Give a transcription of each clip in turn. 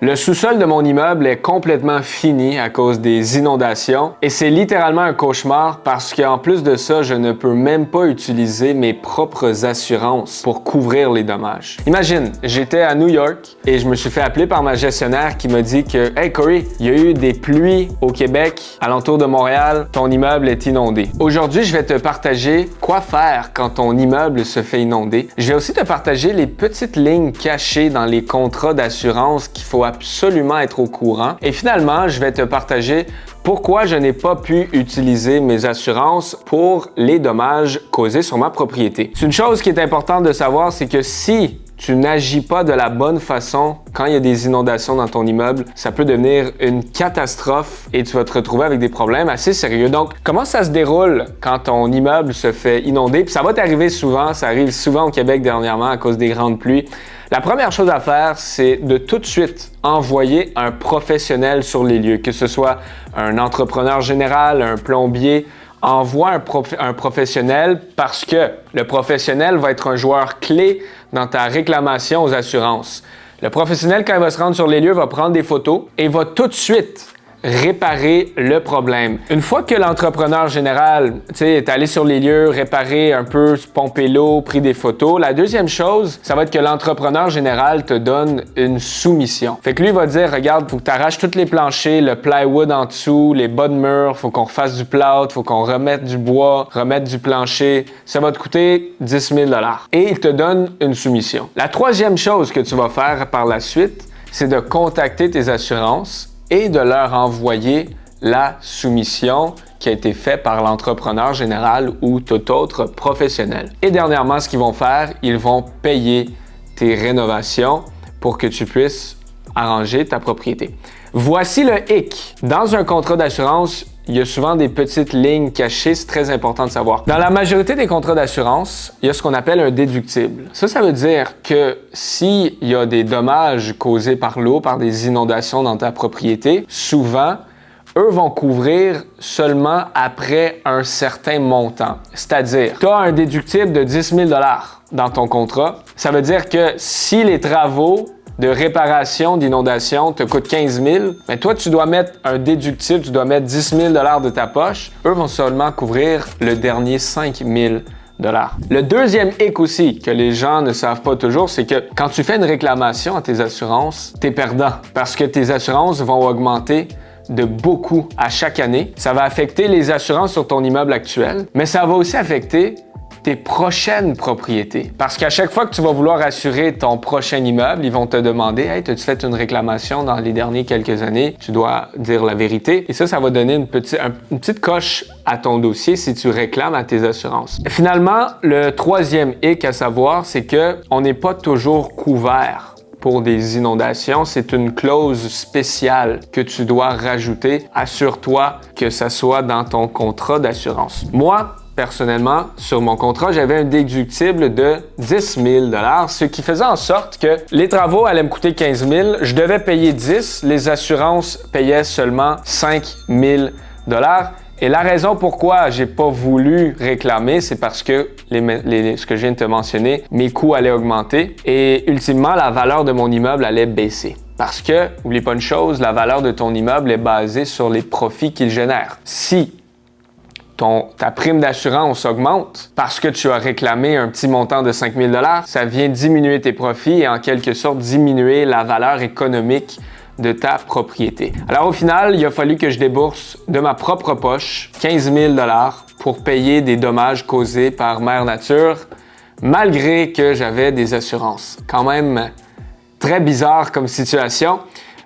Le sous-sol de mon immeuble est complètement fini à cause des inondations et c'est littéralement un cauchemar parce qu'en plus de ça, je ne peux même pas utiliser mes propres assurances pour couvrir les dommages. Imagine, j'étais à New York et je me suis fait appeler par ma gestionnaire qui m'a dit que « Hey Corey, il y a eu des pluies au Québec, alentour de Montréal, ton immeuble est inondé. » Aujourd'hui, je vais te partager quoi faire quand ton immeuble se fait inonder. Je vais aussi te partager les petites lignes cachées dans les contrats d'assurance qu'il faut absolument être au courant. Et finalement, je vais te partager pourquoi je n'ai pas pu utiliser mes assurances pour les dommages causés sur ma propriété. C'est une chose qui est importante de savoir, c'est que si tu n'agis pas de la bonne façon quand il y a des inondations dans ton immeuble, ça peut devenir une catastrophe et tu vas te retrouver avec des problèmes assez sérieux. Donc, comment ça se déroule quand ton immeuble se fait inonder? Puis ça va t'arriver souvent, ça arrive souvent au Québec dernièrement à cause des grandes pluies. La première chose à faire, c'est de tout de suite envoyer un professionnel sur les lieux, que ce soit un entrepreneur général, un plombier. Envoie un professionnel parce que le professionnel va être un joueur clé dans ta réclamation aux assurances. Le professionnel, quand il va se rendre sur les lieux, va prendre des photos et va tout de suite réparer le problème. Une fois que l'entrepreneur général est allé sur les lieux, réparé un peu, pomper l'eau, pris des photos, la deuxième chose, ça va être que l'entrepreneur général te donne une soumission. Fait que lui va dire, regarde, faut que tu arraches tous les planchers, le plywood en dessous, les bas de mur, faut qu'on refasse du plâtre, faut qu'on remette du bois, remette du plancher. Ça va te coûter 10 000 $. Et il te donne une soumission. La troisième chose que tu vas faire par la suite, c'est de contacter tes assurances et de leur envoyer la soumission qui a été faite par l'entrepreneur général ou tout autre professionnel. Et dernièrement, ce qu'ils vont faire, ils vont payer tes rénovations pour que tu puisses arranger ta propriété. Voici le hic. Dans un contrat d'assurance, il y a souvent des petites lignes cachées, c'est très important de savoir. Dans la majorité des contrats d'assurance, il y a ce qu'on appelle un déductible. Ça veut dire que s'il y a des dommages causés par l'eau, par des inondations dans ta propriété, souvent, eux vont couvrir seulement après un certain montant. C'est-à-dire, tu as un déductible de 10 000 $ dans ton contrat. Ça veut dire que si les travaux de réparation d'inondation te coûte 15 000, mais toi, tu dois mettre un déductible, tu dois mettre 10 000 $ de ta poche. Eux vont seulement couvrir le dernier 5 000 $. Le deuxième hic aussi que les gens ne savent pas toujours, c'est que quand tu fais une réclamation à tes assurances, tu es perdant parce que tes assurances vont augmenter de beaucoup à chaque année. Ça va affecter les assurances sur ton immeuble actuel, mais ça va aussi affecter tes prochaines propriétés. Parce qu'à chaque fois que tu vas vouloir assurer ton prochain immeuble, ils vont te demander « Hey, as-tu fait une réclamation dans les dernières quelques années? » Tu dois dire la vérité. Et ça va donner une petite coche à ton dossier si tu réclames à tes assurances. Et finalement, le troisième hic à savoir, c'est qu'on n'est pas toujours couvert pour des inondations. C'est une clause spéciale que tu dois rajouter. Assure-toi que ça soit dans ton contrat d'assurance. Moi, personnellement, sur mon contrat, j'avais un déductible de 10 000 $, ce qui faisait en sorte que les travaux allaient me coûter 15 000 $, je devais payer 10 $, les assurances payaient seulement 5 000 $. Et la raison pourquoi j'ai pas voulu réclamer, c'est parce que ce que je viens de te mentionner, mes coûts allaient augmenter et ultimement, la valeur de mon immeuble allait baisser. Parce que, oublie pas une chose, la valeur de ton immeuble est basée sur les profits qu'il génère. Si ta prime d'assurance augmente parce que tu as réclamé un petit montant de 5 000 $, ça vient diminuer tes profits et en quelque sorte diminuer la valeur économique de ta propriété. Alors au final, il a fallu que je débourse de ma propre poche 15 000 $ pour payer des dommages causés par Mère Nature, malgré que j'avais des assurances. Quand même très bizarre comme situation.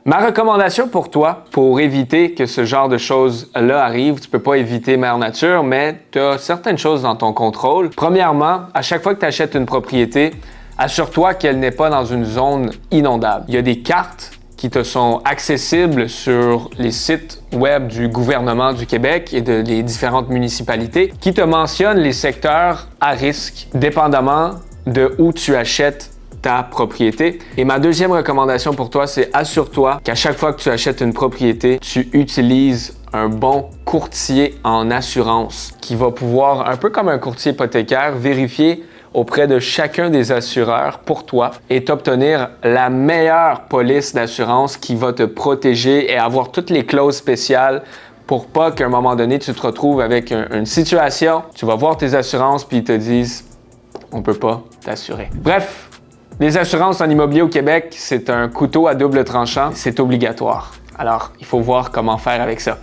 Ma recommandation pour toi, pour éviter que ce genre de choses-là arrive, tu peux pas éviter Mère Nature, mais tu as certaines choses dans ton contrôle. Premièrement, à chaque fois que tu achètes une propriété, assure-toi qu'elle n'est pas dans une zone inondable. Il y a des cartes qui te sont accessibles sur les sites web du gouvernement du Québec et des différentes municipalités qui te mentionnent les secteurs à risque, dépendamment de où tu achètes ta propriété. Et ma deuxième recommandation pour toi, c'est assure-toi qu'à chaque fois que tu achètes une propriété, tu utilises un bon courtier en assurance qui va pouvoir, un peu comme un courtier hypothécaire, vérifier auprès de chacun des assureurs pour toi et t'obtenir la meilleure police d'assurance qui va te protéger et avoir toutes les clauses spéciales pour pas qu'à un moment donné, tu te retrouves avec une situation, tu vas voir tes assurances puis ils te disent « on peut pas t'assurer ». Bref, les assurances en immobilier au Québec, c'est un couteau à double tranchant, c'est obligatoire. Alors, il faut voir comment faire avec ça.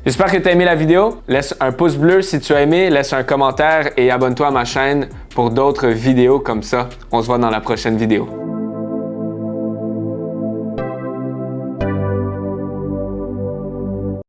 J'espère que tu as aimé la vidéo. Laisse un pouce bleu si tu as aimé, laisse un commentaire et abonne-toi à ma chaîne pour d'autres vidéos comme ça. On se voit dans la prochaine vidéo.